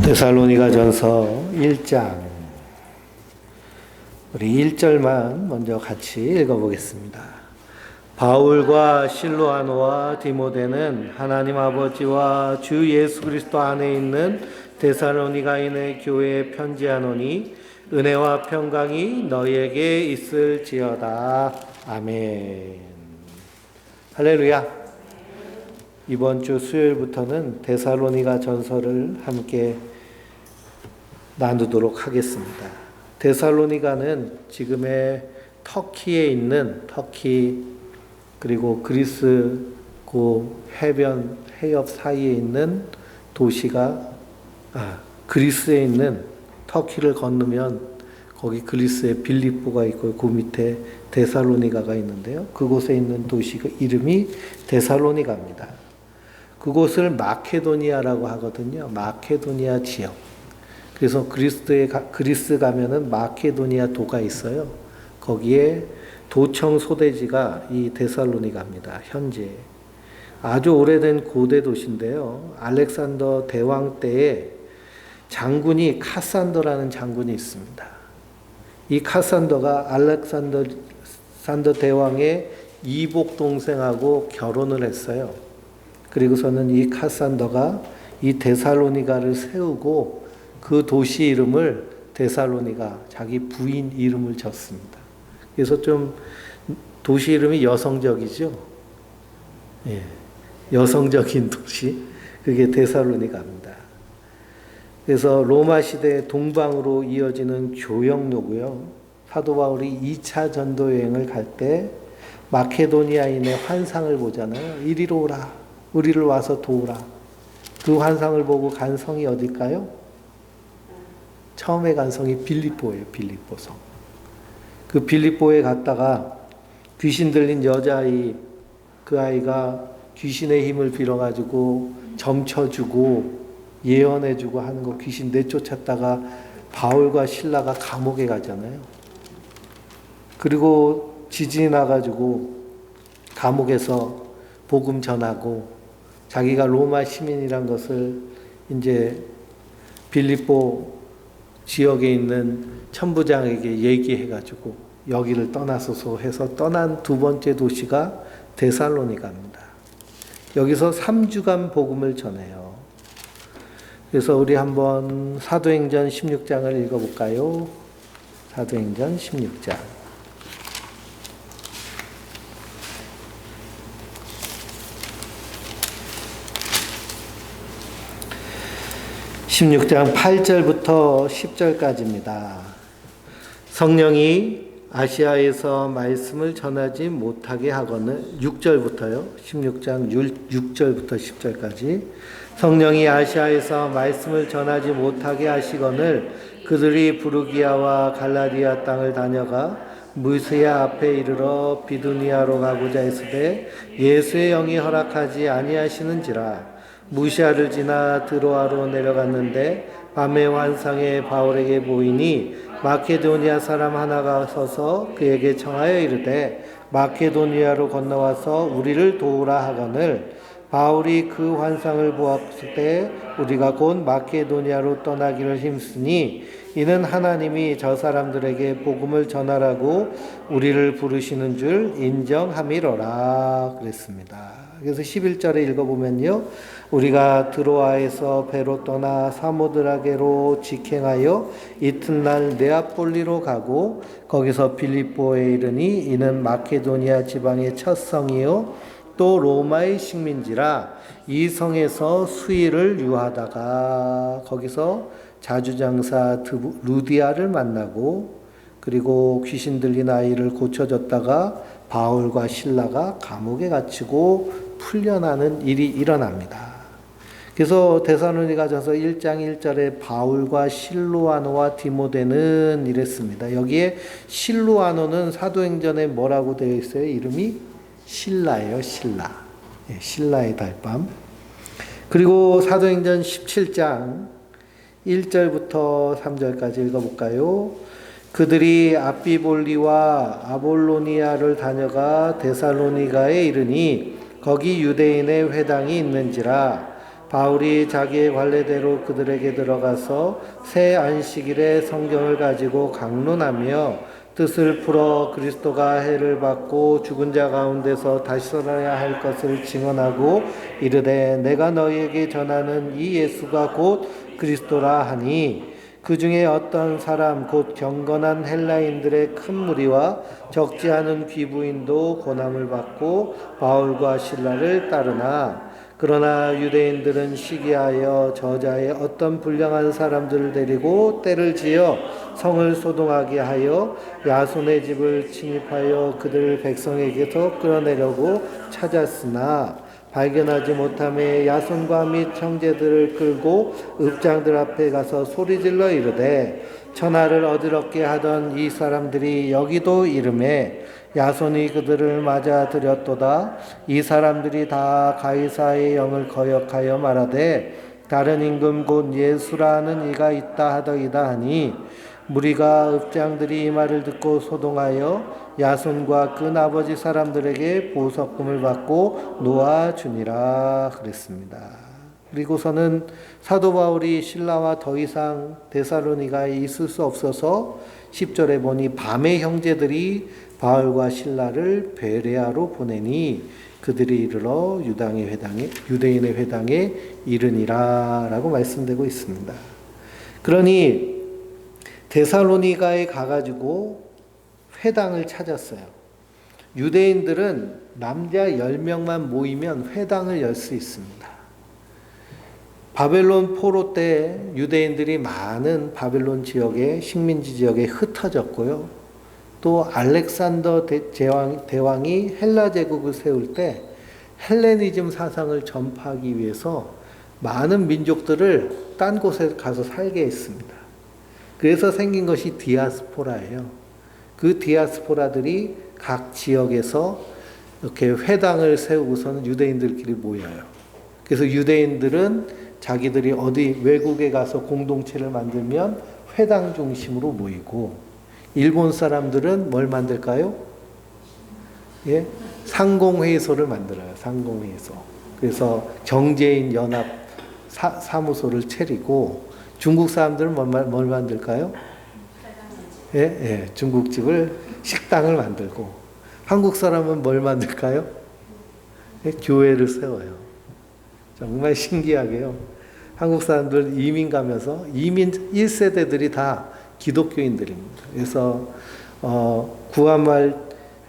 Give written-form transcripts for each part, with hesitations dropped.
데살로니가전서 1장 우리 1절만 먼저 같이 읽어보겠습니다. 바울과 실로아노와 디모데는 하나님 아버지와 주 예수 그리스도 안에 있는 데살로니가인의 교회에 편지하노니 은혜와 평강이 너희에게 있을지어다. 아멘. 할렐루야. 이번 주 수요일부터는 데살로니가 전서를 함께 나누도록 하겠습니다. 데살로니가는 지금의 터키에 있는 터키 그리고 그리스 해변 해협 사이에 있는 도시가 그리스에 있는 터키를 건너면 거기 그리스에 빌립보가 있고 그 밑에 데살로니가가 있는데요. 그곳에 있는 도시가 이름이 데살로니가입니다. 그곳을 마케도니아라고 하거든요. 마케도니아 지역. 그래서 그리스 가면은 마케도니아 도가 있어요. 거기에 도청 소대지가 이 데살로니가입니다. 현재 아주 오래된 고대 도시인데요. 알렉산더 대왕 때에 장군이 카산더라는 장군이 있습니다. 이 카산더가 알렉산더 대왕의 이복 동생하고 결혼을 했어요. 그리고서는 이 카산더가 이 데살로니가를 세우고 그 도시 이름을 데살로니가 자기 부인 이름을 졌습니다. 그래서 좀 도시 이름이 여성적이죠. 예, 여성적인 도시 그게 데살로니가입니다. 그래서 로마 시대 동방으로 이어지는 교역로고요. 사도 바울이 2차 전도 여행을 갈 때 마케도니아인의 환상을 보잖아요. 이리로 오라. 우리를 와서 도우라. 그 환상을 보고 간 성이 어딜까요? 처음에 간 성이 빌립보예요. 빌립보성. 그 빌립보에 갔다가 귀신 들린 여자아이, 그 아이가 귀신의 힘을 빌어가지고 점쳐주고 예언해주고 하는 거 귀신 내쫓았다가 바울과 실라가 감옥에 가잖아요. 그리고 지진이 나가지고 감옥에서 복음 전하고 자기가 로마 시민이란 것을 이제 빌립보 지역에 있는 천부장에게 얘기해가지고 여기를 떠나소서 해서 떠난 두 번째 도시가 데살로니가입니다. 여기서 3주간 복음을 전해요. 그래서 우리 한번 사도행전 16장을 읽어볼까요? 사도행전 16장. 16장 8절부터 10절까지입니다. 성령이 아시아에서 말씀을 전하지 못하게 하거늘 6절부터요. 16장 6절부터 10절까지 성령이 아시아에서 말씀을 전하지 못하게 하시거늘 그들이 부르기아와 갈라디아 땅을 다녀가 무스야 앞에 이르러 비두니아로 가고자 했으되 예수의 영이 허락하지 아니하시는지라 무시아를 지나 드로아로 내려갔는데 밤의 환상에 바울에게 보이니 마케도니아 사람 하나가 서서 그에게 청하여 이르되 마케도니아로 건너와서 우리를 도우라 하거늘 바울이 그 환상을 보았을 때 우리가 곧 마케도니아로 떠나기를 힘쓰니 이는 하나님이 저 사람들에게 복음을 전하라고 우리를 부르시는 줄 인정함이로라 그랬습니다. 그래서 11절에 읽어보면요. 우리가 드로아에서 배로 떠나 사모드라게로 직행하여 이튿날 네아폴리로 가고 거기서 빌립보에 이르니 이는 마케도니아 지방의 첫 성이요 또 로마의 식민지라 이 성에서 수일을 유하다가 거기서 자주장사 루디아를 만나고 그리고 귀신 들린 아이를 고쳐줬다가 바울과 실라가 감옥에 갇히고 풀려나는 일이 일어납니다. 그래서 데살로니가전서 1장 1절에 바울과 실로아노와 디모데는 이랬습니다. 여기에 실로아노는 사도행전에 뭐라고 되어 있어요? 이름이 실라예요. 실라. 네, 실라의 달밤. 그리고 사도행전 17장 1절부터 3절까지 읽어볼까요? 그들이 아비볼리와 아볼로니아를 다녀가 데살로니가에 이르니 거기 유대인의 회당이 있는지라 바울이 자기의 관례대로 그들에게 들어가서 새 안식일에 성경을 가지고 강론하며 뜻을 풀어 그리스도가 해를 받고 죽은 자 가운데서 다시 살아야 할 것을 증언하고 이르되 내가 너희에게 전하는 이 예수가 곧 그리스도라 하니 그 중에 어떤 사람 곧 경건한 헬라인들의 큰 무리와 적지 않은 귀부인도 고난을 받고 바울과 실라를 따르나 그러나 유대인들은 시기하여 저자의 어떤 불량한 사람들을 데리고 때를 지어 성을 소동하게 하여 야손의 집을 침입하여 그들 백성에게서 끌어내려고 찾았으나 발견하지 못함에 야손과 및 형제들을 끌고 읍장들 앞에 가서 소리질러 이르되 천하를 어지럽게 하던 이 사람들이 여기도 이름에 야손이 그들을 맞아 들였도다. 이 사람들이 다 가이사의 영을 거역하여 말하되 다른 임금 곧 예수라는 이가 있다 하더이다 하니 무리가 읍장들이 이 말을 듣고 소동하여 야손과 그 아버지 사람들에게 보석금을 받고 놓아주니라 그랬습니다. 그리고서는 사도 바울이 신라와 더 이상 데살로니가에 있을 수 없어서 10절에 보니 밤에 형제들이 바울과 신라를 베레아로 보내니 그들이 이르러 유대인의 회당에 이르니라 라고 말씀되고 있습니다. 그러니 데살로니가에 가가지고 회당을 찾았어요. 유대인들은 남자 10명만 모이면 회당을 열 수 있습니다. 바벨론 포로 때 유대인들이 많은 바벨론 지역에 식민지 지역에 흩어졌고요. 또 알렉산더 대왕이 헬라 제국을 세울 때 헬레니즘 사상을 전파하기 위해서 많은 민족들을 딴 곳에 가서 살게 했습니다. 그래서 생긴 것이 디아스포라예요. 그 디아스포라들이 각 지역에서 이렇게 회당을 세우고서는 유대인들끼리 모여요. 그래서 유대인들은 자기들이 어디 외국에 가서 공동체를 만들면 회당 중심으로 모이고, 일본 사람들은 뭘 만들까요? 예? 상공회의소를 만들어요. 상공회의소. 그래서 경제인 연합 사무소를 차리고, 중국 사람들은 뭘 만들까요? 예, 예, 중국집을, 식당을 만들고, 한국 사람은 뭘 만들까요? 예, 교회를 세워요. 정말 신기하게요. 한국 사람들 이민 가면서 이민 1세대들이 다 기독교인들입니다. 그래서 구한말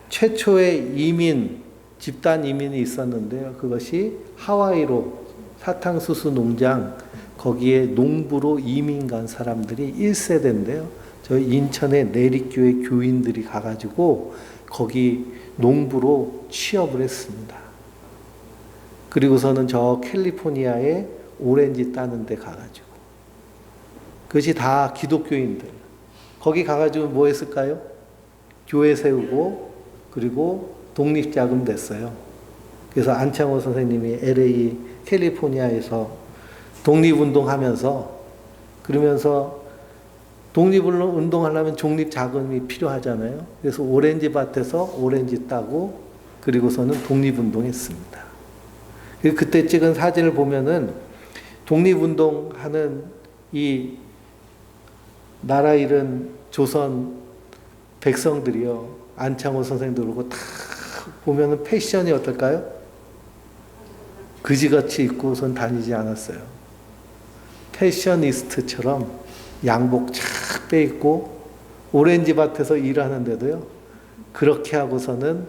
최초의 이민, 집단 이민이 있었는데요. 그것이 하와이로 사탕수수 농장, 거기에 농부로 이민 간 사람들이 1세대인데요. 저희 인천의 내립교회 교인들이 가가지고 거기 농부로 취업을 했습니다. 그리고서는 저 캘리포니아에 오렌지 따는 데 가가지고, 그것이 다 기독교인들. 거기 가가지고 뭐 했을까요? 교회 세우고, 그리고 독립자금 냈어요. 그래서 안창호 선생님이 LA 캘리포니아에서 독립운동하면서, 그러면서 독립운동하려면 독립자금이 필요하잖아요. 그래서 오렌지 밭에서 오렌지 따고, 그리고서는 독립운동했습니다. 그때 찍은 사진을 보면은 독립운동하는 이 나라 잃은 조선 백성들이요, 안창호 선생도 그러고 다 보면은 패션이 어떨까요? 그지같이 입고선 다니지 않았어요. 패셔니스트처럼 양복 착 빼입고 오렌지 밭에서 일하는데도요, 그렇게 하고서는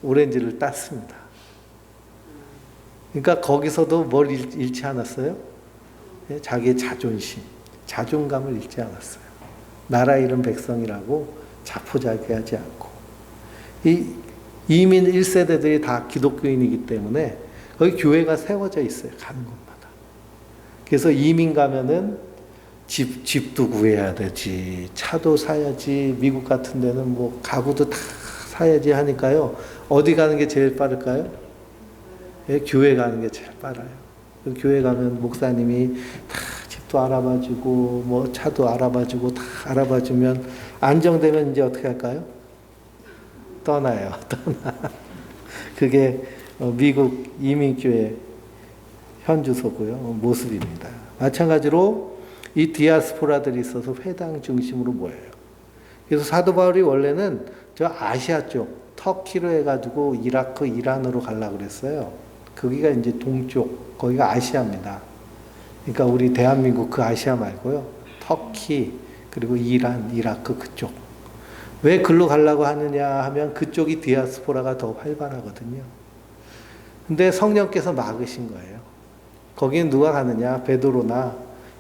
오렌지를 땄습니다. 그러니까 거기서도 뭘 잃지 않았어요? 자기의 자존심, 자존감을 잃지 않았어요. 나라 잃은 백성이라고 자포자기하지 않고. 이 이민 1세대들이 다 기독교인이기 때문에 거기 교회가 세워져 있어요. 가는 곳마다. 그래서 이민 가면은 집도 구해야 되지, 차도 사야지, 미국 같은 데는 뭐 가구도 다 사야지 하니까요. 어디 가는 게 제일 빠를까요? 예, 교회 가는 게 제일 빨라요. 교회 가면 목사님이 다 집도 알아봐주고, 뭐 차도 알아봐주고, 다 알아봐주면 안정되면 이제 어떻게 할까요? 떠나요. 그게 미국 이민교회 현 주소고요. 모습입니다. 마찬가지로 이 디아스포라들이 있어서 회당 중심으로 모여요. 그래서 사도 바울이 원래는 저 아시아 쪽, 터키로 해가지고 이라크, 이란으로 가려고 그랬어요. 거기가 이제 동쪽, 거기가 아시아입니다. 그러니까 우리 대한민국 그 아시아 말고요. 터키, 그리고 이란, 이라크 그쪽. 왜 글로 가려고 하느냐 하면 그쪽이 디아스포라가 더 활발하거든요. 근데 성령께서 막으신 거예요. 거기는 누가 가느냐? 베드로나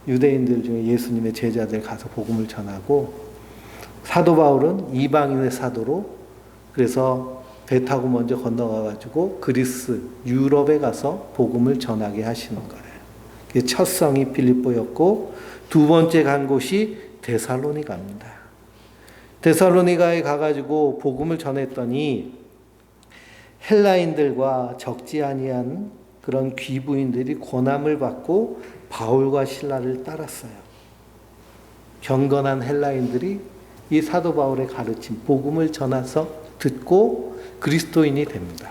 유대인들 중에 예수님의 제자들 가서 복음을 전하고, 사도 바울은 이방인의 사도로, 그래서 배 타고 먼저 건너가가지고 그리스, 유럽에 가서 복음을 전하게 하시는 거예요. 첫 성이 빌립보였고, 두 번째 간 곳이 데살로니가입니다. 데살로니가에 가가지고 복음을 전했더니 헬라인들과 적지 아니한 그런 귀부인들이 고난을 받고 바울과 실라를 따랐어요. 경건한 헬라인들이 이 사도 바울의 가르침, 복음을 전해서 듣고 그리스도인이 됩니다.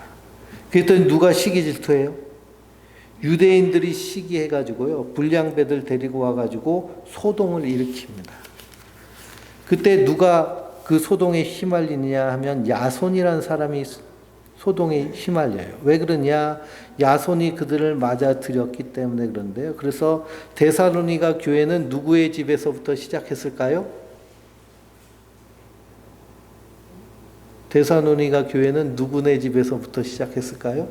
그랬더니 누가 시기 질투해요? 유대인들이 시기해가지고요, 불량배들 데리고 와가지고 소동을 일으킵니다. 그때 누가 그 소동에 휘말리느냐 하면 야손이라는 사람이 소동에 휘말려요. 왜 그러냐? 야손이 그들을 맞아들였기 때문에 그런데요. 그래서 데살로니가 교회는 누구의 집에서부터 시작했을까요? 데살로니가 교회는 누구네 집에서부터 시작했을까요?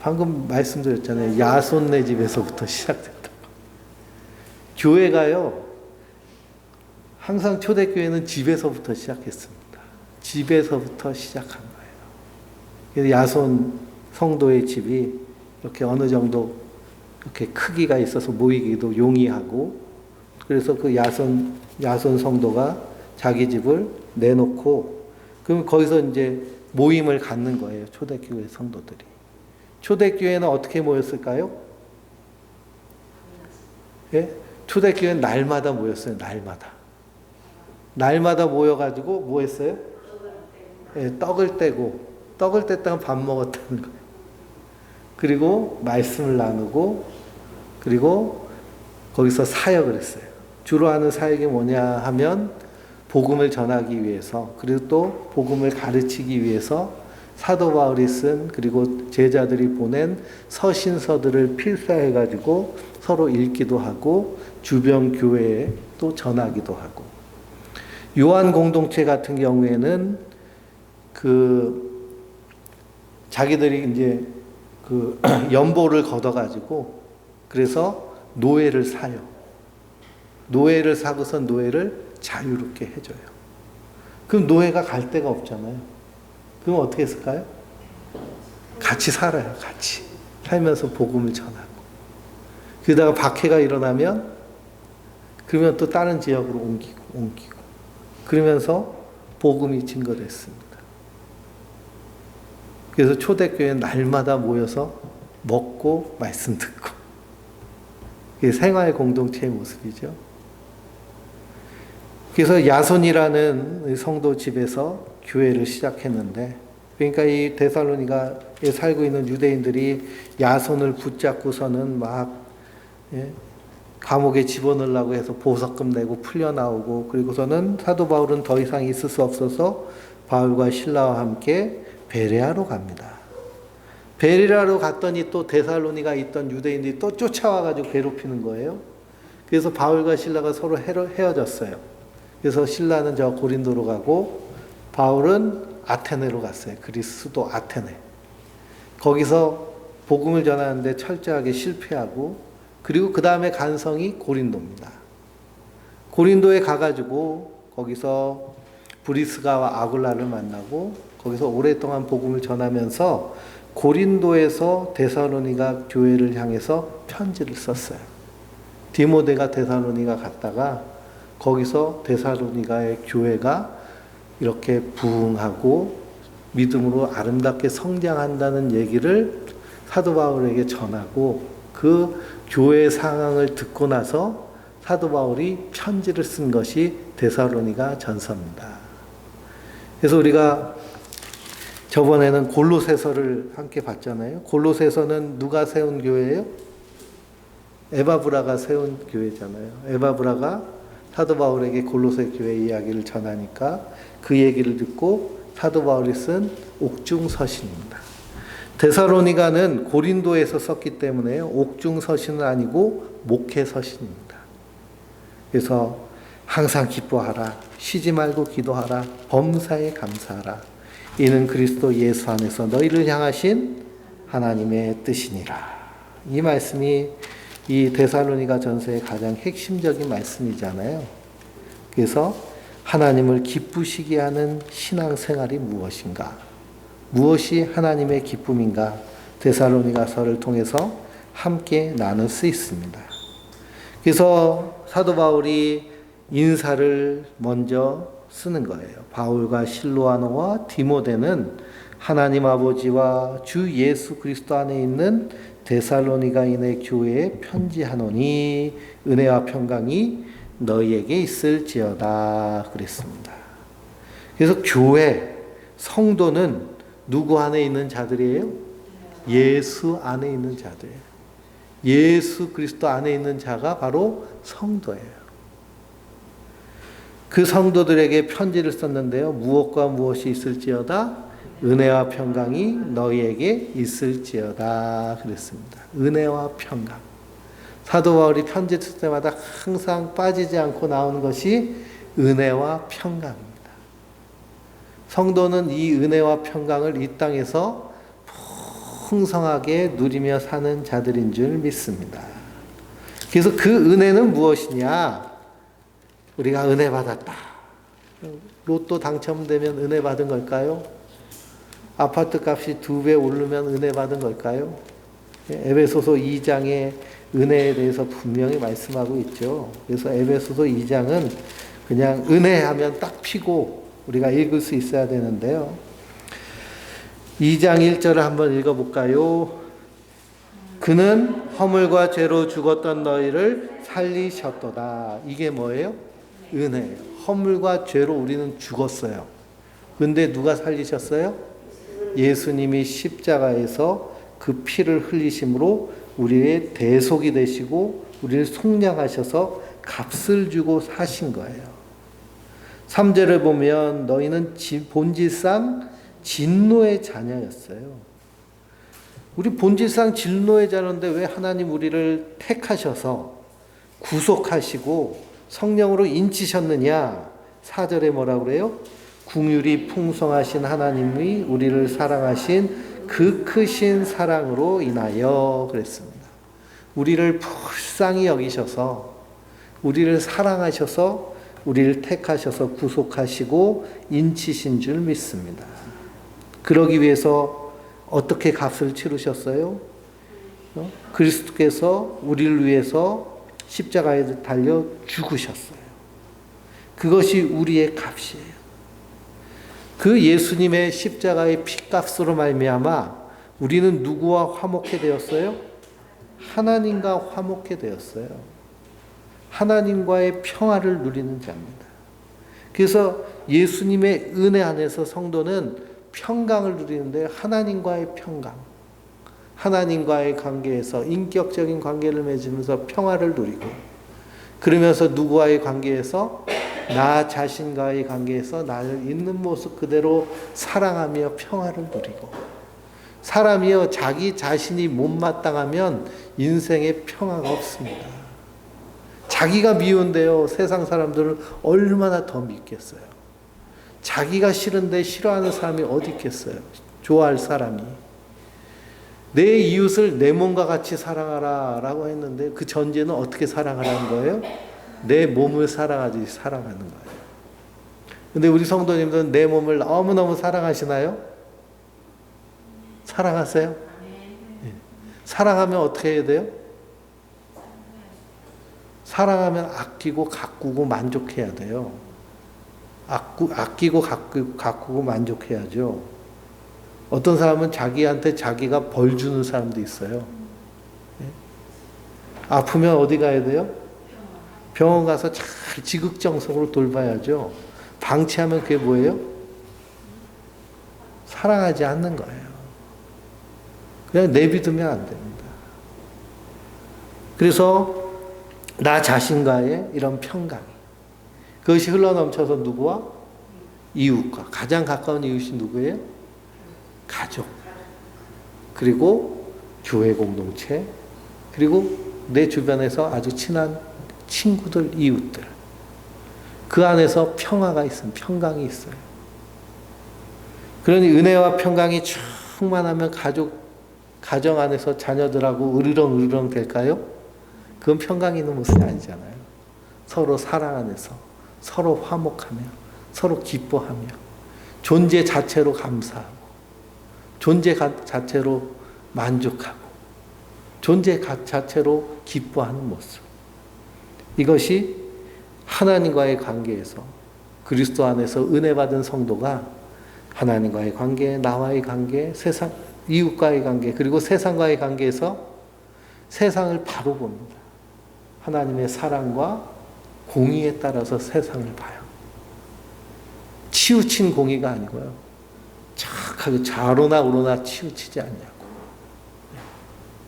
방금 말씀드렸잖아요. 야손네 집에서부터 시작됐다. 교회가요, 항상 초대교회는 집에서부터 시작했습니다. 집에서부터 시작한 거예요. 그래서 야손 성도의 집이 이렇게 어느 정도 이렇게 크기가 있어서 모이기도 용이하고, 그래서 그 야손 성도가 자기 집을 내놓고, 그럼 거기서 이제 모임을 갖는 거예요. 초대교회 성도들이. 초대교회는 어떻게 모였을까요? 예? 초대교회는 날마다 모였어요. 날마다 모여가지고 뭐 했어요? 예, 떡을 뗐다가 밥 먹었다는 거예요. 그리고 말씀을 나누고, 그리고 거기서 사역을 했어요. 주로 하는 사역이 뭐냐 하면 복음을 전하기 위해서, 그리고 또 복음을 가르치기 위해서 사도 바울이 쓴, 그리고 제자들이 보낸 서신서들을 필사해가지고 서로 읽기도 하고 주변 교회에 또 전하기도 하고, 요한 공동체 같은 경우에는 자기들이 이제 연보를 걷어가지고 그래서 노예를 사요. 노예를 사고서 노예를 자유롭게 해줘요. 그럼 노예가 갈 데가 없잖아요. 그럼 어떻게 했을까요? 같이 살아요. 같이 살면서 복음을 전하고, 그러다가 박해가 일어나면 그러면 또 다른 지역으로 옮기고 그러면서 복음이 증거됐습니다. 그래서 초대교회는 날마다 모여서 먹고 말씀 듣고, 이게 생활 공동체의 모습이죠. 그래서 야손이라는 성도 집에서 교회를 시작했는데, 그러니까 이 데살로니가에 살고 있는 유대인들이 야손을 붙잡고서는 막 감옥에 집어넣으려고 해서 보석금 내고 풀려나오고, 그리고서는 사도 바울은 더 이상 있을 수 없어서 바울과 실라와 함께 베레아로 갑니다. 베레아로 갔더니 또 데살로니가 있던 유대인들이 또 쫓아와가지고 괴롭히는 거예요. 그래서 바울과 실라가 서로 헤어졌어요. 그래서 실라는 저 고린도로 가고 바울은 아테네로 갔어요. 그리스 수도 아테네. 거기서 복음을 전하는데 철저하게 실패하고, 그리고 그 다음에 간 성이 고린도입니다. 고린도에 가가지고 거기서 브리스가와 아굴라를 만나고 거기서 오랫동안 복음을 전하면서 고린도에서 데살로니가 교회를 향해서 편지를 썼어요. 디모데가 데살로니가 갔다가 거기서 데살로니가의 교회가 이렇게 부흥하고 믿음으로 아름답게 성장한다는 얘기를 사도 바울에게 전하고, 그 교회 상황을 듣고 나서 사도 바울이 편지를 쓴 것이 데살로니가 전서입니다. 그래서 우리가 저번에는 골로새서를 함께 봤잖아요. 골로새서는 누가 세운 교회예요? 에바브라가 세운 교회잖아요. 에바브라가 사도 바울에게 골로새 교회 이야기를 전하니까 그 얘기를 듣고 사도 바울이 쓴 옥중서신입니다. 데살로니가는 고린도에서 썼기 때문에 옥중서신은 아니고 목회서신입니다. 그래서 항상 기뻐하라, 쉬지 말고 기도하라, 범사에 감사하라. 이는 그리스도 예수 안에서 너희를 향하신 하나님의 뜻이니라. 이 말씀이 이 데살로니가 전서의 가장 핵심적인 말씀이잖아요. 그래서 하나님을 기쁘시게 하는 신앙생활이 무엇인가? 무엇이 하나님의 기쁨인가? 데살로니가서를 통해서 함께 나눌 수 있습니다. 그래서 사도 바울이 인사를 먼저 쓰는 거예요. 바울과 실로아노와 디모데는 하나님 아버지와 주 예수 그리스도 안에 있는 데살로니가인의 교회에 편지하노니 은혜와 평강이 너희에게 있을지어다 그랬습니다. 그래서 교회, 성도는 누구 안에 있는 자들이에요? 예수 안에 있는 자들이에요. 예수 그리스도 안에 있는 자가 바로 성도예요. 그 성도들에게 편지를 썼는데요. 무엇과 무엇이 있을지어다? 은혜와 평강이 너희에게 있을지어다 그랬습니다. 은혜와 평강. 사도 바울이 편지 쓸 때마다 항상 빠지지 않고 나오는 것이 은혜와 평강입니다. 성도는 이 은혜와 평강을 이 땅에서 풍성하게 누리며 사는 자들인 줄 믿습니다. 그래서 그 은혜는 무엇이냐? 우리가 은혜 받았다. 로또 당첨되면 은혜 받은 걸까요? 아파트 값이 2배 오르면 은혜 받은 걸까요? 에베소서 2장에 은혜에 대해서 분명히 말씀하고 있죠. 그래서 에베소서 2장은 그냥 은혜하면 딱 피고 우리가 읽을 수 있어야 되는데요. 2장 1절을 한번 읽어볼까요? 그는 허물과 죄로 죽었던 너희를 살리셨도다. 이게 뭐예요? 은혜예요. 허물과 죄로 우리는 죽었어요. 근데 누가 살리셨어요? 예수님이 십자가에서 그 피를 흘리심으로 우리의 대속이 되시고 우리를 속량하셔서 값을 주고 사신 거예요. 3절을 보면 너희는 본질상 진노의 자녀였어요. 우리 본질상 진노의 자녀인데 왜 하나님 우리를 택하셔서 구속하시고 성령으로 인치셨느냐? 4절에 뭐라고 그래요? 긍휼이 풍성하신 하나님이 우리를 사랑하신 그 크신 사랑으로 인하여 그랬습니다. 우리를 불쌍히 여기셔서 우리를 사랑하셔서 우리를 택하셔서 구속하시고 인치신 줄 믿습니다. 그러기 위해서 어떻게 값을 치르셨어요? 그리스도께서 우리를 위해서 십자가에 달려 죽으셨어요. 그것이 우리의 값이에요. 그 예수님의 십자가의 피값으로 말미암아 우리는 누구와 화목해 되었어요? 하나님과 화목해 되었어요. 하나님과의 평화를 누리는 자입니다. 그래서 예수님의 은혜 안에서 성도는 평강을 누리는데 하나님과의 평강, 하나님과의 관계에서 인격적인 관계를 맺으면서 평화를 누리고 그러면서 누구와의 관계에서 나 자신과의 관계에서 나를 있는 모습 그대로 사랑하며 평화를 누리고 사람이요 자기 자신이 못마땅하면 인생에 평화가 없습니다. 자기가 미운데요 세상 사람들은 얼마나 더 믿겠어요. 자기가 싫은데 싫어하는 사람이 어디 있겠어요. 좋아할 사람이. 내 이웃을 내 몸과 같이 사랑하라 라고 했는데 그 전제는 어떻게 사랑하라는 거예요? 내 몸을 사랑하듯이 사랑하는 거예요. 근데 우리 성도님들은 내 몸을 너무너무 사랑하시나요? 사랑하세요? 네. 사랑하면 어떻게 해야 돼요? 사랑하면 아끼고 가꾸고 만족해야 돼요. 아끼고 가꾸고 만족해야죠. 어떤 사람은 자기한테 자기가 벌 주는 사람도 있어요. 네? 아프면 어디 가야 돼요? 병원 가서 잘 지극정성으로 돌봐야죠. 방치하면 그게 뭐예요? 사랑하지 않는 거예요. 그냥 내비두면 안 됩니다. 그래서 나 자신과의 이런 평강이, 그것이 흘러넘쳐서 누구와? 이웃과. 가장 가까운 이웃이 누구예요? 가족. 그리고 교회 공동체. 그리고 내 주변에서 아주 친한 친구들, 이웃들. 그 안에서 평화가 있으면, 평강이 있어요. 그러니 은혜와 평강이 충만하면 가정 안에서 자녀들하고 으르렁 될까요? 그건 평강이 있는 모습이 아니잖아요. 서로 사랑 안에서 서로 화목하며 서로 기뻐하며 존재 자체로 감사하고 존재 자체로 만족하고 존재 자체로 기뻐하는 모습. 이것이 하나님과의 관계에서, 그리스도 안에서 은혜 받은 성도가 하나님과의 관계, 나와의 관계, 세상, 이웃과의 관계, 그리고 세상과의 관계에서 세상을 바로 봅니다. 하나님의 사랑과 공의에 따라서 세상을 봐요. 치우친 공의가 아니고요. 착하게 좌로나 우로나 치우치지 않냐고.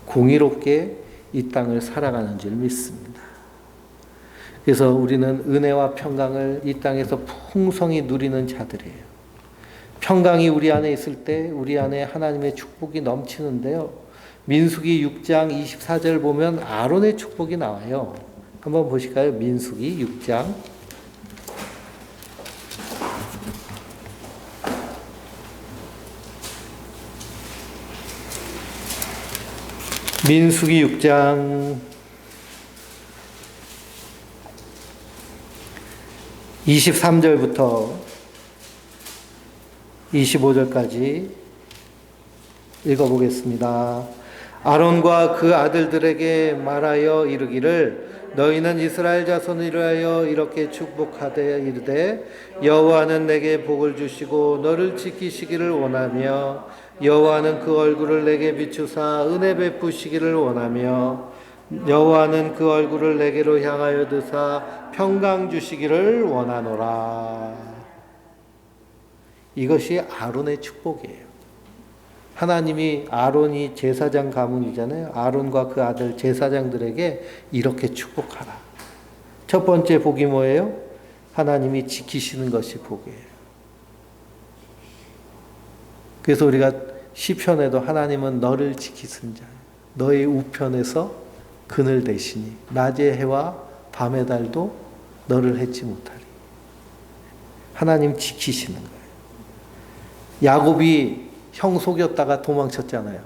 공의롭게 이 땅을 살아가는 줄 믿습니다. 그래서 우리는 은혜와 평강을 이 땅에서 풍성히 누리는 자들이에요. 평강이 우리 안에 있을 때 우리 안에 하나님의 축복이 넘치는데요. 민수기 6장 24절 보면 아론의 축복이 나와요. 한번 보실까요? 민수기 6장. 민수기 6장 23절부터 25절까지 읽어보겠습니다. 아론과 그 아들들에게 말하여 이르기를 너희는 이스라엘 자손을 위하여 이렇게 축복하되 이르되 여호와는 내게 복을 주시고 너를 지키시기를 원하며 여호와는 그 얼굴을 내게 비추사 은혜 베푸시기를 원하며 여호와는 그 얼굴을 내게로 향하여 드사 평강 주시기를 원하노라. 이것이 아론의 축복이에요. 하나님이, 아론이 제사장 가문이잖아요. 아론과 그 아들 제사장들에게 이렇게 축복하라. 첫 번째 복이 뭐예요? 하나님이 지키시는 것이 복이에요. 그래서 우리가 시편에도 하나님은 너를 지키신 자, 너의 우편에서 그늘 되시니 낮의 해와 밤의 달도 너를 해치 못하리. 하나님 지키시는 거예요. 야곱이 형 속였다가 도망쳤잖아요.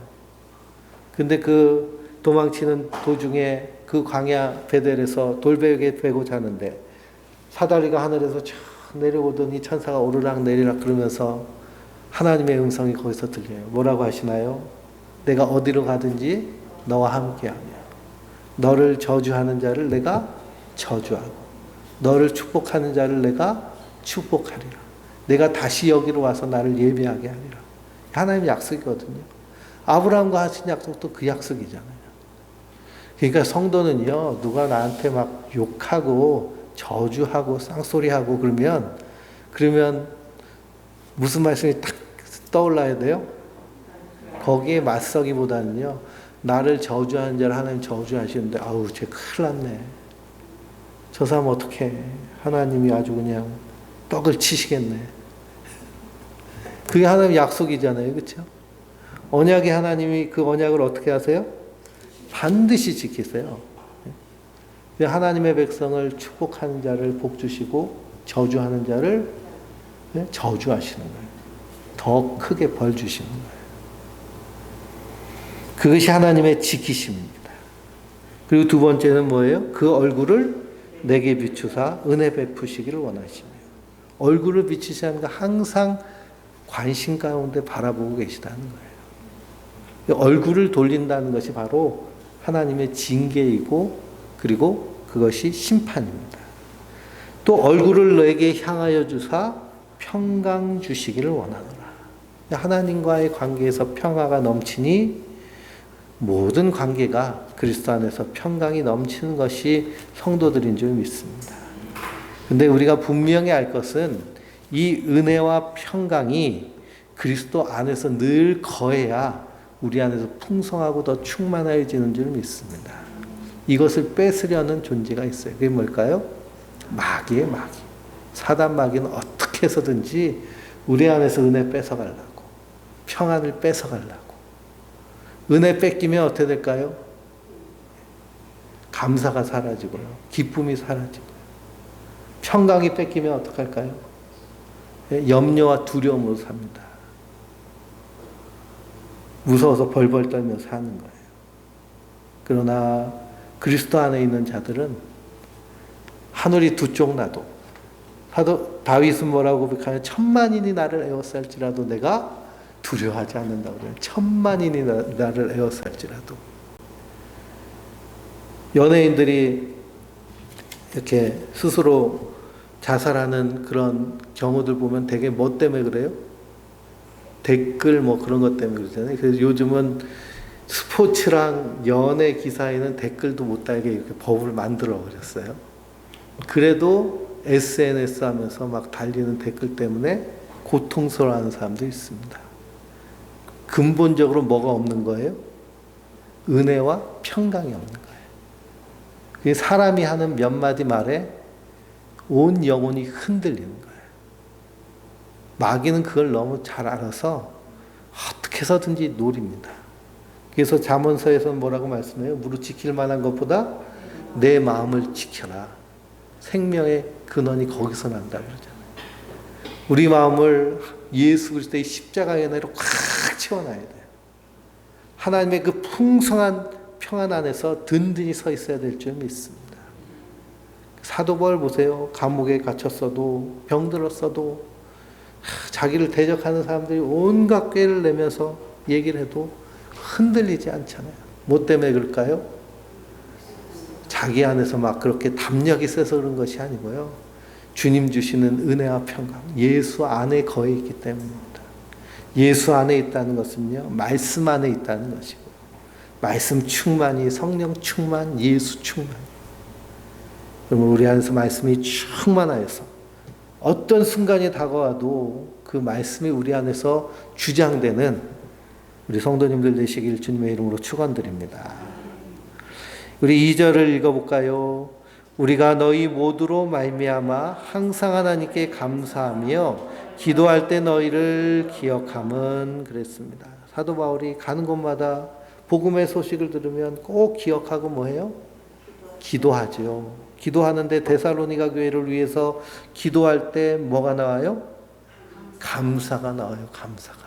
근데 그 도망치는 도중에 그 광야 베델에서 돌베개 베고 자는데 사다리가 하늘에서 쫙 내려오더니 천사가 오르락 내리락 그러면서 하나님의 음성이 거기서 들려요. 뭐라고 하시나요? 내가 어디로 가든지 너와 함께하며 너를 저주하는 자를 내가 저주하고 너를 축복하는 자를 내가 축복하리라. 내가 다시 여기로 와서 나를 예배하게 하리라. 하나님의 약속이거든요. 아브라함과 하신 약속도 그 약속이잖아요. 그러니까 성도는요, 누가 나한테 막 욕하고 저주하고 쌍소리하고 그러면 무슨 말씀이 딱 떠올라야 돼요? 거기에 맞서기보다는요, 나를 저주하는 자를 하나님 저주하시는데 아우 쟤 큰일 났네. 저 사람 어떡해. 하나님이 아주 그냥 떡을 치시겠네. 그게 하나님의 약속이잖아요. 그렇죠? 언약의 하나님이 그 언약을 어떻게 하세요? 반드시 지키세요. 하나님의 백성을 축복하는 자를 복 주시고 저주하는 자를 저주하시는 거예요. 더 크게 벌 주시는 거예요. 그것이 하나님의 지키심입니다. 그리고 두 번째는 뭐예요? 그 얼굴을 내게 비추사 은혜 베푸시기를 원하시며 얼굴을 비추시는 거 항상 관심 가운데 바라보고 계시다는 거예요. 얼굴을 돌린다는 것이 바로 하나님의 징계이고 그리고 그것이 심판입니다. 또 얼굴을 내게 향하여 주사 평강 주시기를 원하노라. 하나님과의 관계에서 평화가 넘치니 모든 관계가 그리스도 안에서 평강이 넘치는 것이 성도들인 줄 믿습니다. 근데 우리가 분명히 알 것은 이 은혜와 평강이 그리스도 안에서 늘 거해야 우리 안에서 풍성하고 더 충만해지는 줄 믿습니다. 이것을 뺏으려는 존재가 있어요. 그게 뭘까요? 마귀예요, 마귀. 사단 마귀는 어떻게 해서든지 우리 안에서 은혜 뺏어가려고, 평안을 뺏어가려고. 은혜 뺏기면 어떻게 될까요? 감사가 사라지고요, 기쁨이 사라지고요. 평강이 뺏기면 어떡할까요? 염려와 두려움으로 삽니다. 무서워서 벌벌 떨며 사는 거예요. 그러나 그리스도 안에 있는 자들은 하늘이 두 쪽 나도, 다윗은 뭐라고 고백하냐? 천만인이 나를 에워쌀지라도 내가 두려워하지 않는다고 그래요. 천만인이 나를 에워쌀지라도. 연예인들이 이렇게 스스로 자살하는 그런 경우들 보면 되게 뭐 때문에 그래요? 댓글 뭐 그런 것 때문에 그러잖아요. 그래서 요즘은 스포츠랑 연예 기사에는 댓글도 못 달게 이렇게 법을 만들어 버렸어요. 그래도 SNS 하면서 막 달리는 댓글 때문에 고통스러워하는 사람도 있습니다. 근본적으로 뭐가 없는 거예요? 은혜와 평강이 없는 거예요. 사람이 하는 몇 마디 말에 온 영혼이 흔들리는 거예요. 마귀는 그걸 너무 잘 알아서 어떻게 해서든지 노립니다. 그래서 잠언서에서는 뭐라고 말씀해요? 무릇 지킬 만한 것보다 내 마음을 지켜라. 생명의 근원이 거기서 난다고 그러잖아요. 우리 마음을 예수 그리스도의 십자가의 은혜로 꽉 채워놔야 돼요. 하나님의 그 풍성한 평안 안에서 든든히 서 있어야 될 줄 믿습니다. 사도 바울 보세요. 감옥에 갇혔어도 병들었어도 자기를 대적하는 사람들이 온갖 꾀를 내면서 얘기를 해도 흔들리지 않잖아요. 뭐 때문에 그럴까요? 자기 안에서 막 그렇게 담력이 세서 그런 것이 아니고요. 주님 주시는 은혜와 평강, 예수 안에 거해 있기 때문입니다. 예수 안에 있다는 것은요, 말씀 안에 있다는 것이고, 말씀 충만이, 성령 충만, 예수 충만. 그러면 우리 안에서 말씀이 충만하여서 어떤 순간이 다가와도 그 말씀이 우리 안에서 주장되는 우리 성도님들 되시길 주님의 이름으로 축원드립니다. 우리 2절을 읽어볼까요? 우리가 너희 모두로 말미암아 항상 하나님께 감사하며 기도할 때 너희를 기억함은 그랬습니다. 사도 바울이 가는 곳마다 복음의 소식을 들으면 꼭 기억하고 뭐해요? 기도하죠. 기도하는데 데살로니가 교회를 위해서 기도할 때 뭐가 나와요? 감사가 나와요. 감사가.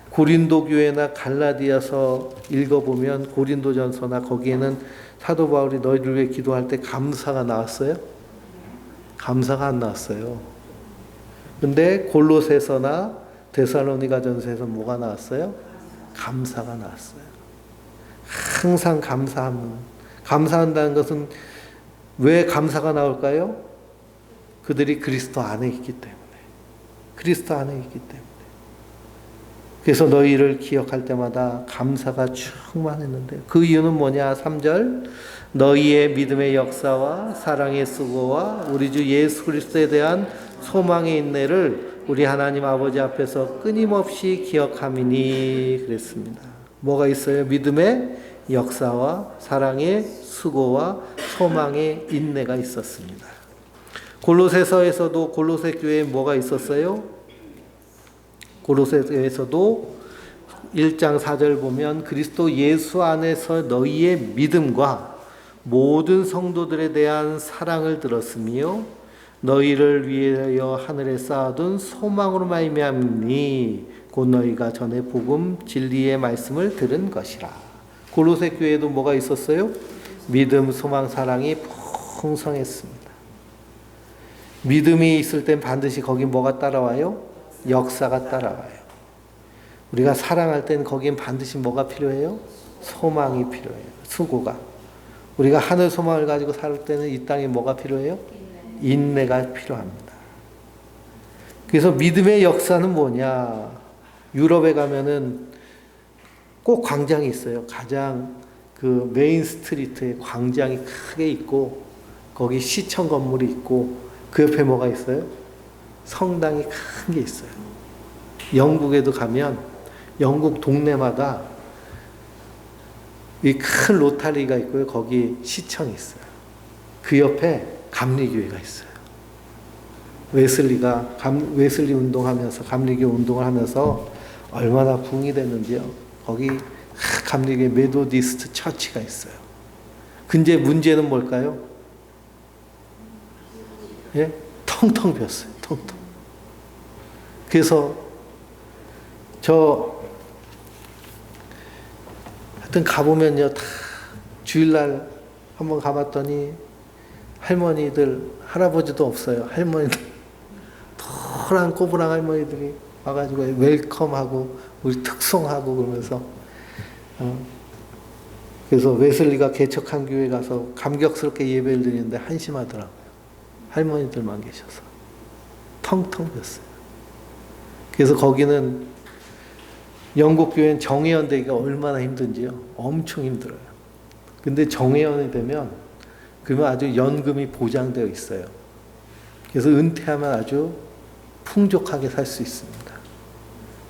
고린도 교회나 갈라디아서 읽어보면 고린도전서나 거기에는 사도 바울이 너희를 위해 기도할 때 감사가 나왔어요? 감사가 안 나왔어요. 근데 골로새서나 데살로니가전서에서 뭐가 나왔어요? 감사가 나왔어요. 항상 감사한다는 것은 왜 감사가 나올까요? 그들이 그리스도 안에 있기 때문에. 그리스도 안에 있기 때문에. 그래서 너희를 기억할 때마다 감사가 충만했는데 그 이유는 뭐냐? 3절 너희의 믿음의 역사와 사랑의 수고와 우리 주 예수 그리스도에 대한 소망의 인내를 우리 하나님 아버지 앞에서 끊임없이 기억함이니 그랬습니다. 뭐가 있어요? 믿음의 역사와 사랑의 수고와 소망의 인내가 있었습니다. 골로새서에서도 골로새 교회에 뭐가 있었어요? 골로새에서도 1장 4절 보면 그리스도 예수 안에서 너희의 믿음과 모든 성도들에 대한 사랑을 들었으며 너희를 위하여 하늘에 쌓아둔 소망으로 말미암니 곧 너희가 전에 복음 진리의 말씀을 들은 것이라. 골로새 교회에도 뭐가 있었어요? 믿음, 소망, 사랑이 풍성했습니다. 믿음이 있을 땐 반드시 거기 뭐가 따라와요? 역사가 따라와요. 우리가 사랑할 땐 거기엔 반드시 뭐가 필요해요? 소망이 필요해요. 수고가. 우리가 하늘 소망을 가지고 살 때는 이 땅에 뭐가 필요해요? 인내가 필요합니다. 그래서 믿음의 역사는 뭐냐? 유럽에 가면은 꼭 광장이 있어요. 가장 그 메인 스트리트에 광장이 크게 있고 거기 시청 건물이 있고 그 옆에 뭐가 있어요? 성당이 큰 게 있어요. 영국에도 가면 영국 동네마다 이 큰 로타리가 있고요. 거기 시청이 있어요. 그 옆에 감리교회가 있어요. 웨슬리 운동하면서, 감리교 운동을 하면서 얼마나 부흥이 됐는지요. 거기 감리교회 메도디스트 처치가 있어요. 근데 문제는 뭘까요? 예? 텅텅 비었어요. 텅텅. 그래서 하여튼 가보면요, 다 주일날 한번 가봤더니 할머니들, 할아버지도 없어요. 할머니들, 토란 꼬부랑 할머니들이 와가지고 웰컴하고 우리 특송하고 그러면서 그래서 웨슬리가 개척한 교회 가서 감격스럽게 예배를 드리는데 한심하더라고요. 할머니들만 계셔서 텅텅 비었어요. 그래서 거기는 영국 교회는 정회원 되기가 얼마나 힘든지요. 엄청 힘들어요. 근데 정회원이 되면 그러면 아주 연금이 보장되어 있어요. 그래서 은퇴하면 아주 풍족하게 살 수 있습니다.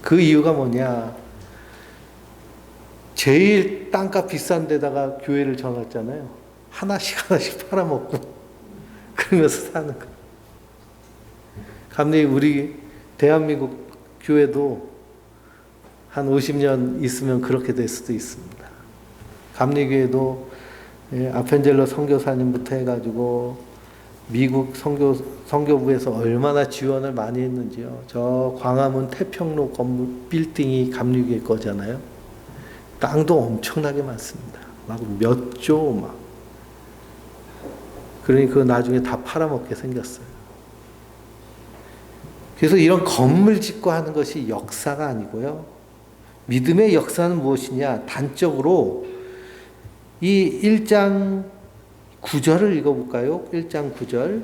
그 이유가 뭐냐? 제일 땅값 비싼 데다가 교회를 정했잖아요. 하나씩 팔아먹고 그러면서 사는 거예요. 감리 우리 대한민국 교회도 한 50년 있으면 그렇게 될 수도 있습니다. 감리교회도 아펜젤러 선교사님부터 해가지고 미국 선교부에서 얼마나 지원을 많이 했는지요. 저 광화문 태평로 건물 빌딩이 감리교회 거잖아요. 땅도 엄청나게 많습니다. 막 몇 조 막. 그러니 그거 나중에 다 팔아먹게 생겼어요. 그래서 이런 건물 짓고 하는 것이 역사가 아니고요. 믿음의 역사는 무엇이냐? 단적으로 이 1장 9절을 읽어볼까요? 1장 9절.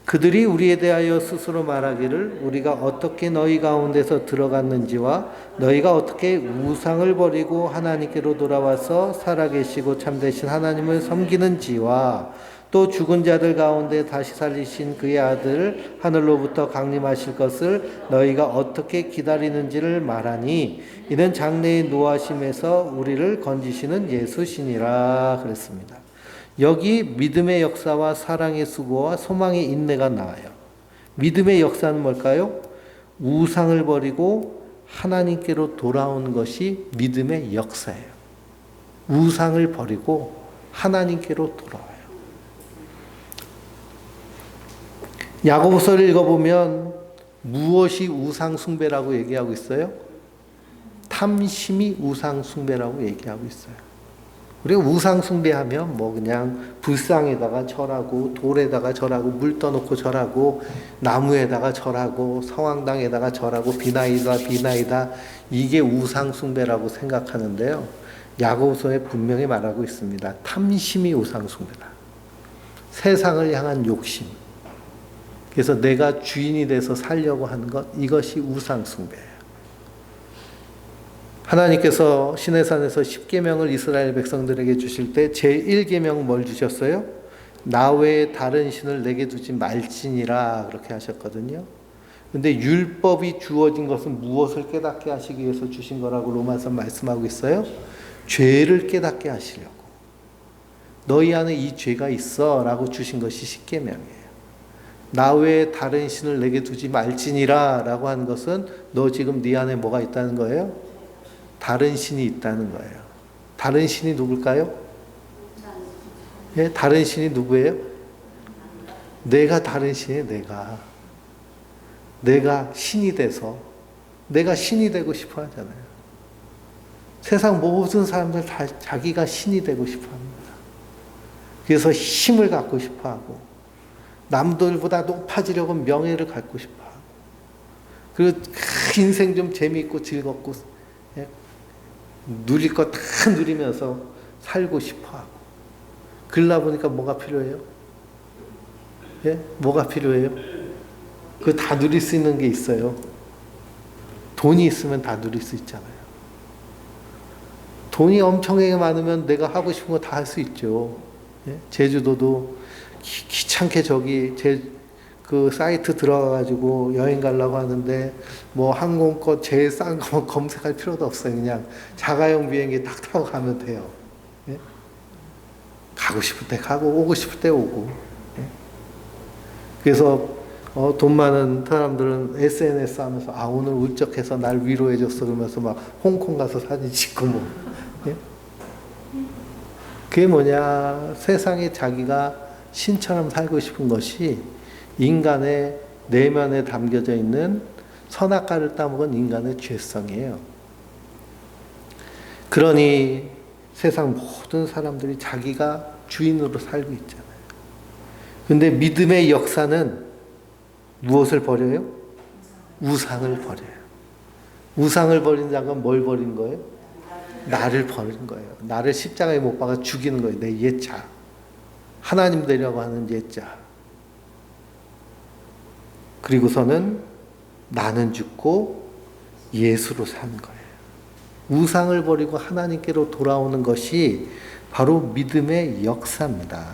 그들이 우리에 대하여 스스로 말하기를 우리가 어떻게 너희 가운데서 들어갔는지와 너희가 어떻게 우상을 버리고 하나님께로 돌아와서 살아계시고 참되신 하나님을 섬기는지와 또 죽은 자들 가운데 다시 살리신 그의 아들 하늘로부터 강림하실 것을 너희가 어떻게 기다리는지를 말하니 이는 장래의 노하심에서 우리를 건지시는 예수시니라 그랬습니다. 여기 믿음의 역사와 사랑의 수고와 소망의 인내가 나와요. 믿음의 역사는 뭘까요? 우상을 버리고 하나님께로 돌아오는 것이 믿음의 역사예요. 우상을 버리고 하나님께로 돌아와요. 야고보서를 읽어보면 무엇이 우상 숭배라고 얘기하고 있어요? 탐심이 우상 숭배라고 얘기하고 있어요. 우리가 우상 숭배하면 뭐 그냥 불상에다가 절하고 돌에다가 절하고 물 떠놓고 절하고 나무에다가 절하고 성황당에다가 절하고 비나이다 이게 우상 숭배라고 생각하는데요. 야고보서에 분명히 말하고 있습니다. 탐심이 우상 숭배다. 세상을 향한 욕심. 그래서 내가 주인이 돼서 살려고 하는 것, 이것이 우상 숭배예요. 하나님께서 시내산에서 10계명을 이스라엘 백성들에게 주실 때 제1계명 뭘 주셨어요? 나 외에 다른 신을 내게 두지 말지니라 그렇게 하셨거든요. 근데 율법이 주어진 것은 무엇을 깨닫게 하시기 위해서 주신 거라고 로마서 말씀하고 있어요? 죄를 깨닫게 하시려고. 너희 안에 이 죄가 있어 라고 주신 것이 10계명이에요. 나 외에 다른 신을 내게 두지 말지니라 라고 하는 것은 너 지금 네 안에 뭐가 있다는 거예요? 다른 신이 있다는 거예요. 다른 신이 누굴까요? 예, 다른 신이 누구예요? 내가 다른 신이에요. 내가 신이 돼서 내가 신이 되고 싶어 하잖아요. 세상 모든 사람들 다 자기가 신이 되고 싶어 합니다. 그래서 힘을 갖고 싶어 하고 남들보다 높아지려고 명예를 갖고 싶어 하고 그리고 인생 좀 재미있고 즐겁고 누릴 거 다 누리면서 살고 싶어 하고 그러다 보니까 뭐가 필요해요? 예? 뭐가 필요해요? 그거 다 누릴 수 있는 게 있어요. 돈이 있으면 다 누릴 수 있잖아요. 돈이 엄청나게 많으면 내가 하고 싶은 거 다 할 수 있죠. 예? 제주도도 귀찮게 그 사이트 들어가가지고 여행 가려고 하는데 뭐 항공권 제일 싼 거 검색할 필요도 없어요. 그냥 자가용 비행기 딱 타고 가면 돼요. 예? 가고 싶을 때 가고 오고 싶을 때 오고. 예? 그래서 돈 많은 사람들은 SNS 하면서 오늘 울적해서 날 위로해줬어 그러면서 막 홍콩 가서 사진 찍고 뭐. 예? 그게 뭐냐, 세상에 자기가 신처럼 살고 싶은 것이 인간의 내면에 담겨져 있는 선악과를 따먹은 인간의 죄성이에요. 그러니 세상 모든 사람들이 자기가 주인으로 살고 있잖아요. 근데 믿음의 역사는 무엇을 버려요? 우상을 버려요. 우상을 버린다는 건 뭘 버린 거예요? 나를 버린 거예요. 나를 십자가에 못 박아 죽이는 거예요. 내 옛자. 하나님 되려고 하는 옛자. 그리고서는 나는 죽고 예수로 사는 거예요. 우상을 버리고 하나님께로 돌아오는 것이 바로 믿음의 역사입니다.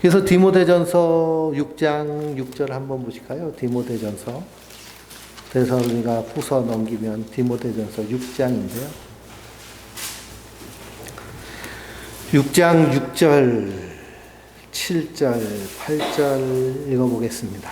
그래서 디모데전서 6장 6절 한번 보실까요? 디모데전서. 데살로니가 후서 넘기면 디모데전서 6장인데요. 6장 6절, 7절, 8절 읽어보겠습니다.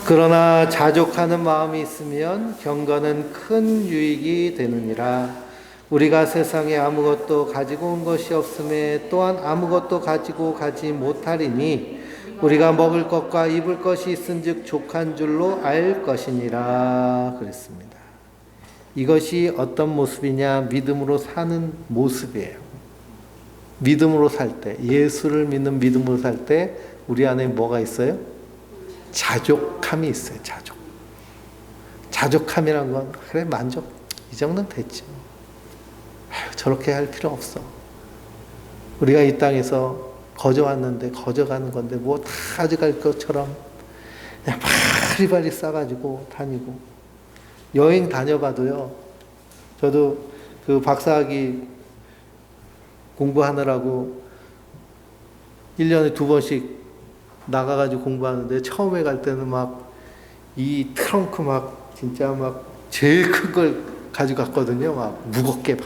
그러나 자족하는 마음이 있으면 경건은 큰 유익이 되느니라. 우리가 세상에 아무것도 가지고 온 것이 없음에 또한 아무것도 가지고 가지 못하리니 우리가 먹을 것과 입을 것이 있은즉 족한 줄로 알 것이니라 그랬습니다. 이것이 어떤 모습이냐? 믿음으로 사는 모습이에요. 믿음으로 살 때, 예수를 믿는 믿음으로 살 때 우리 안에 뭐가 있어요? 자족함이 있어요. 자족함이란 건 그래 만족 이 정도는 됐죠. 저렇게 할 필요 없어. 우리가 이 땅에서 거저 왔는데 거저가는 건데 뭐 다 가져갈 것처럼 그냥 바리바리 싸가지고 다니고. 여행 다녀봐도요. 저도 그 박사학위 공부하느라고 1년에 2번씩 나가가지고 공부하는데 처음에 갈 때는 막 이 트렁크 막 진짜 막 제일 큰 걸 가지고 갔거든요. 막 무겁게 막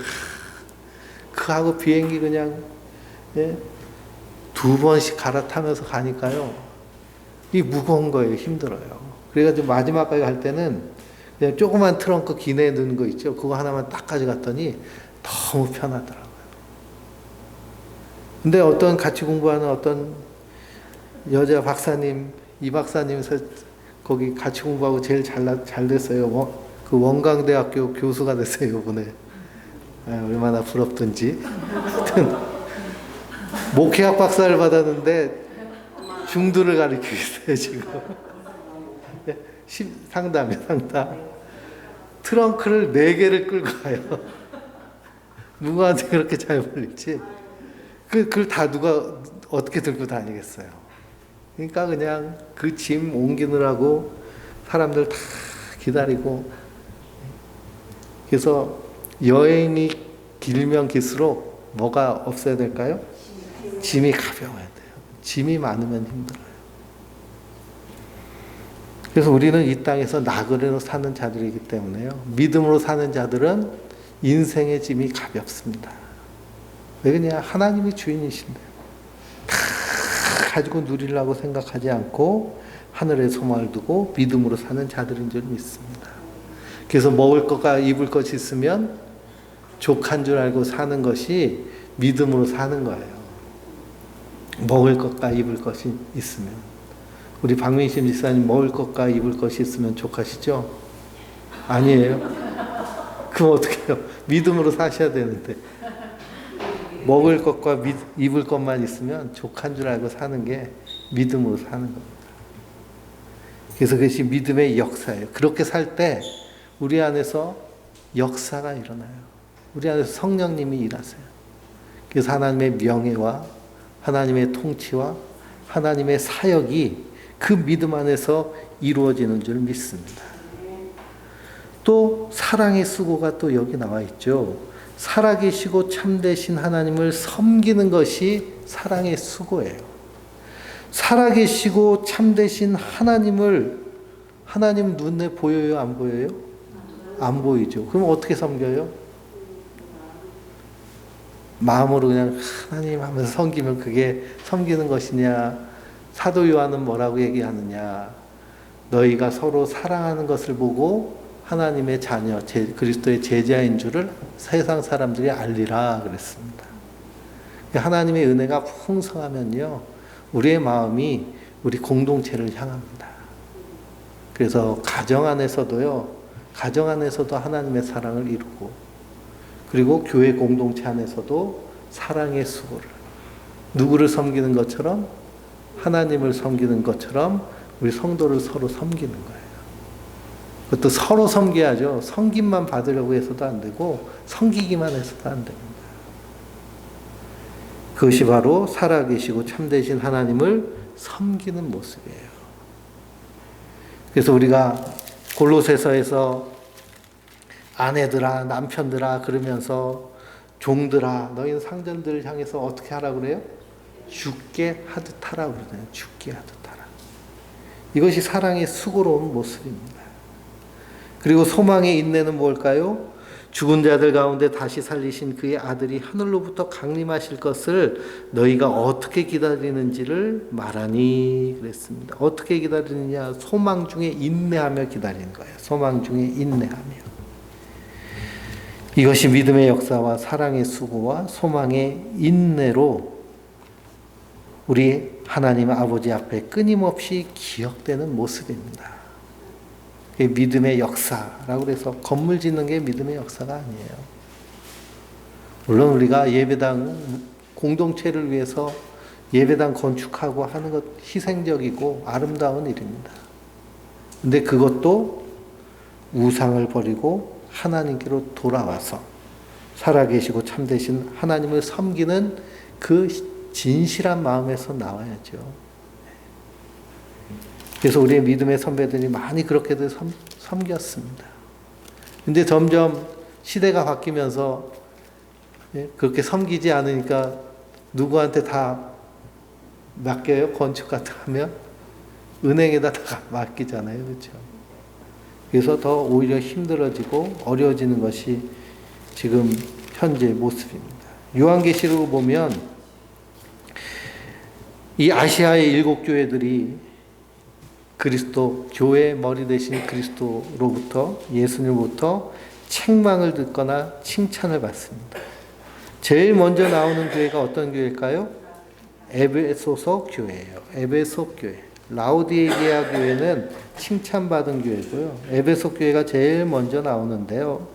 그하고 비행기 그냥 2번씩 갈아타면서 가니까요. 이 무거운 거예요. 힘들어요. 그래가지고 마지막까지 갈 때는 그냥 조그만 트렁크 기내에 넣는 거 있죠. 그거 하나만 딱 가져갔더니 너무 편하더라고요. 근데 어떤 같이 공부하는 어떤 여자 박사님, 이 박사님에서 거기 같이 공부하고 제일 잘 됐어요. 그 원광대학교 교수가 됐어요, 이번에. 얼마나 부럽든지. 목회학 박사를 받았는데 중도를 가르치고 있어요, 지금. 상담이요, 상담. 트렁크를 4개를 끌고 가요. 누구한테 그렇게 잘 벌릴지. 그걸 다 누가 어떻게 들고 다니겠어요. 그러니까 그냥 그 짐 옮기느라고 사람들 다 기다리고. 그래서 여행이 길면 길수록 뭐가 없어야 될까요? 짐이 가벼워야 돼요. 짐이 많으면 힘들어요. 그래서 우리는 이 땅에서 나그네로 사는 자들이기 때문에요. 믿음으로 사는 자들은 인생의 짐이 가볍습니다. 왜 그러냐? 하나님이 주인이신데. 가지고 누리려고 생각하지 않고 하늘에 소망을 두고 믿음으로 사는 자들인 줄 믿습니다. 그래서 먹을 것과 입을 것이 있으면 족한 줄 알고 사는 것이 믿음으로 사는 거예요. 먹을 것과 입을 것이 있으면. 우리 박민심 지사님 먹을 것과 입을 것이 있으면 족하시죠? 아니에요? 그럼 어떻게 해요? 믿음으로 사셔야 되는데. 먹을 것과 입을 것만 있으면 족한 줄 알고 사는 게 믿음으로 사는 겁니다. 그래서 그것이 믿음의 역사예요. 그렇게 살 때 우리 안에서 역사가 일어나요. 우리 안에서 성령님이 일하세요. 그래서 하나님의 명예와 하나님의 통치와 하나님의 사역이 그 믿음 안에서 이루어지는 줄 믿습니다. 또 사랑의 수고가 또 여기 나와 있죠. 살아계시고 참되신 하나님을 섬기는 것이 사랑의 수고예요. 살아계시고 참되신 하나님 눈에 보여요? 안 보여요? 안 보이죠. 그럼 어떻게 섬겨요? 마음으로 그냥 하나님 하면서 섬기면 그게 섬기는 것이냐? 사도 요한은 뭐라고 얘기하느냐? 너희가 서로 사랑하는 것을 보고 하나님의 자녀, 그리스도의 제자인 줄을 세상 사람들이 알리라 그랬습니다. 하나님의 은혜가 풍성하면요, 우리의 마음이 우리 공동체를 향합니다. 그래서 가정 안에서도 하나님의 사랑을 이루고, 그리고 교회 공동체 안에서도 사랑의 수고를, 누구를 섬기는 것처럼, 하나님을 섬기는 것처럼 우리 성도를 서로 섬기는 거예요. 그것도 서로 섬겨야죠. 섬김만 받으려고 해서도 안 되고 섬기기만 해서도 안 됩니다. 그것이 바로 살아계시고 참되신 하나님을 섬기는 모습이에요. 그래서 우리가 골로새서에서 아내들아, 남편들아 그러면서 종들아, 너희는 상전들을 향해서 어떻게 하라고 그래요? 죽게 하듯 하라고 그러잖아요. 죽게 하듯 하라. 이것이 사랑의 수고로운 모습입니다. 그리고 소망의 인내는 뭘까요? 죽은 자들 가운데 다시 살리신 그의 아들이 하늘로부터 강림하실 것을 너희가 어떻게 기다리는지를 말하니 그랬습니다. 어떻게 기다리느냐? 소망 중에 인내하며 기다리는 거예요. 소망 중에 인내하며. 이것이 믿음의 역사와 사랑의 수고와 소망의 인내로 우리 하나님 아버지 앞에 끊임없이 기억되는 모습입니다. 믿음의 역사라고 해서 건물 짓는 게 믿음의 역사가 아니에요. 물론 우리가 예배당 공동체를 위해서 예배당 건축하고 하는 것 희생적이고 아름다운 일입니다. 근데 그것도 우상을 버리고 하나님께로 돌아와서 살아계시고 참되신 하나님을 섬기는 그 진실한 마음에서 나와야죠. 그래서 우리의 믿음의 선배들이 많이 그렇게들 섬겼습니다. 근데 점점 시대가 바뀌면서 그렇게 섬기지 않으니까 누구한테 다 맡겨요? 건축 같은 거 하면? 은행에다 다 맡기잖아요. 그렇죠? 그래서 더 오히려 힘들어지고 어려워지는 것이 지금 현재 모습입니다. 요한계시록을 보면 이 아시아의 7교회들이 그리스도, 교회의 머리 되신 그리스도로부터, 예수님으로부터 책망을 듣거나 칭찬을 받습니다. 제일 먼저 나오는 교회가 어떤 교회일까요? 에베소서 교회예요. 에베소 교회. 라오디게아 교회는 칭찬받은 교회고요. 에베소 교회가 제일 먼저 나오는데요.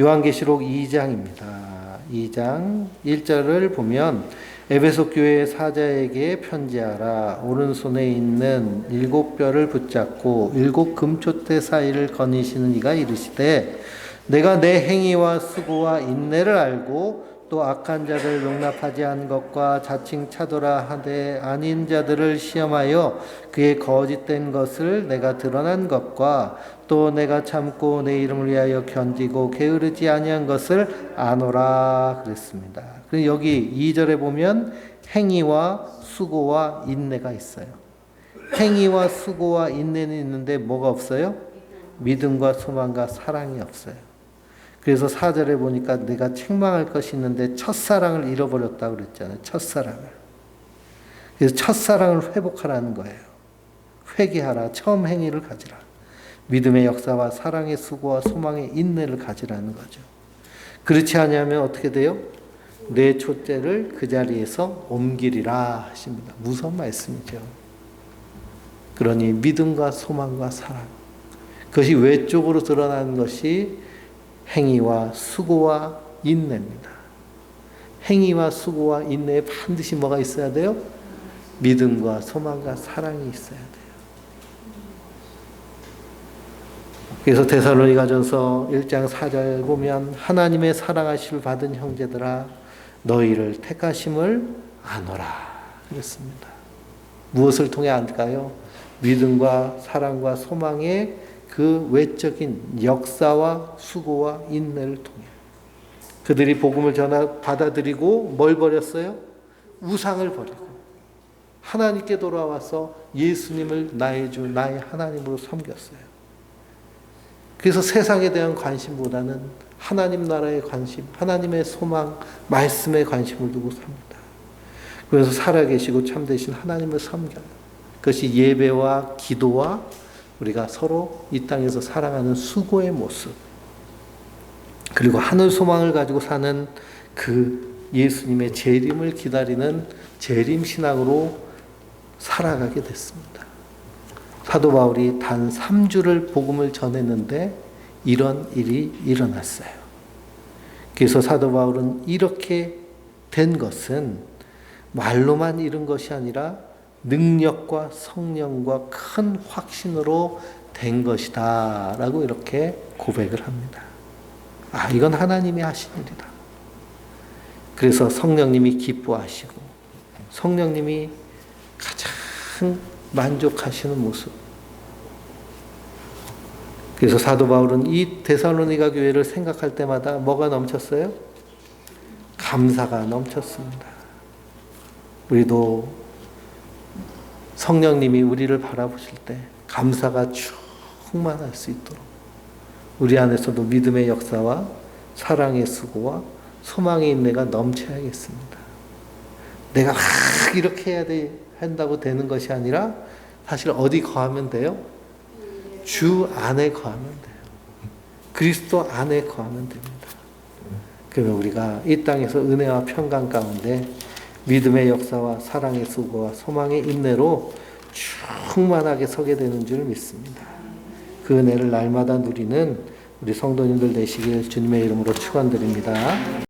요한계시록 2장입니다. 2장 1절을 보면 에베소 교회 사자에게 편지하라. 오른손에 있는 7뼈를 붙잡고 7 금촛대 사이를 거니시는 이가 이르시되 내가 내 행위와 수고와 인내를 알고 또 악한 자를 용납하지 않은 것과 자칭 차도라 하되 아닌 자들을 시험하여 그의 거짓된 것을 내가 드러난 것과 또 내가 참고 내 이름을 위하여 견디고 게으르지 아니한 것을 아노라 그랬습니다. 그리고 여기 2절에 보면 행위와 수고와 인내가 있어요. 행위와 수고와 인내는 있는데 뭐가 없어요? 믿음과 소망과 사랑이 없어요. 그래서 4절에 보니까 내가 책망할 것이 있는데 첫사랑을 잃어버렸다고 그랬잖아요. 첫사랑을. 그래서 첫사랑을 회복하라는 거예요. 회개하라. 처음 행위를 가지라. 믿음의 역사와 사랑의 수고와 소망의 인내를 가지라는 거죠. 그렇지 않으면 어떻게 돼요? 내 촛대를 그 자리에서 옮기리라 하십니다. 무서운 말씀이죠. 그러니 믿음과 소망과 사랑, 그것이 외적으로 드러나는 것이 행위와 수고와 인내입니다. 행위와 수고와 인내에 반드시 뭐가 있어야 돼요? 믿음과 소망과 사랑이 있어야 돼요. 그래서 데살로니가전서 1장 4절 보면 하나님의 사랑하심을 받은 형제들아 너희를 택하심을 아노라 그랬습니다. 무엇을 통해 알까요? 믿음과 사랑과 소망의 그 외적인 역사와 수고와 인내를 통해 그들이 복음을 받아들이고 뭘 버렸어요? 우상을 버리고 하나님께 돌아와서 예수님을 나의 주, 나의 하나님으로 섬겼어요. 그래서 세상에 대한 관심보다는 하나님 나라의 관심, 하나님의 소망, 말씀에 관심을 두고 삽니다. 그래서 살아계시고 참되신 하나님을 섬겨요. 그것이 예배와 기도와 우리가 서로 이 땅에서 살아가는 수고의 모습, 그리고 하늘 소망을 가지고 사는 그 예수님의 재림을 기다리는 재림신앙으로 살아가게 됐습니다. 사도 바울이 단 3주를 복음을 전했는데 이런 일이 일어났어요. 그래서 사도 바울은 이렇게 된 것은 말로만 이룬 것이 아니라 능력과 성령과 큰 확신으로 된 것이다 라고 이렇게 고백을 합니다. 아, 이건 하나님이 하신 일이다. 그래서 성령님이 기뻐하시고 성령님이 가장 만족하시는 모습. 그래서 사도 바울은 이 데살로니가 교회를 생각할 때마다 뭐가 넘쳤어요? 감사가 넘쳤습니다. 우리도 성령님이 우리를 바라보실 때 감사가 충만할 수 있도록 우리 안에서도 믿음의 역사와 사랑의 수고와 소망의 인내가 넘쳐야겠습니다. 내가 막 이렇게 해야 한다고 되는 것이 아니라 사실 어디 거하면 돼요? 주 안에 거하면 돼요. 그리스도 안에 거하면 됩니다. 그러면 우리가 이 땅에서 은혜와 평강 가운데 믿음의 역사와 사랑의 수고와 소망의 인내로 충만하게 서게 되는 줄 믿습니다. 그 은혜를 날마다 누리는 우리 성도님들 되시길 주님의 이름으로 축원드립니다.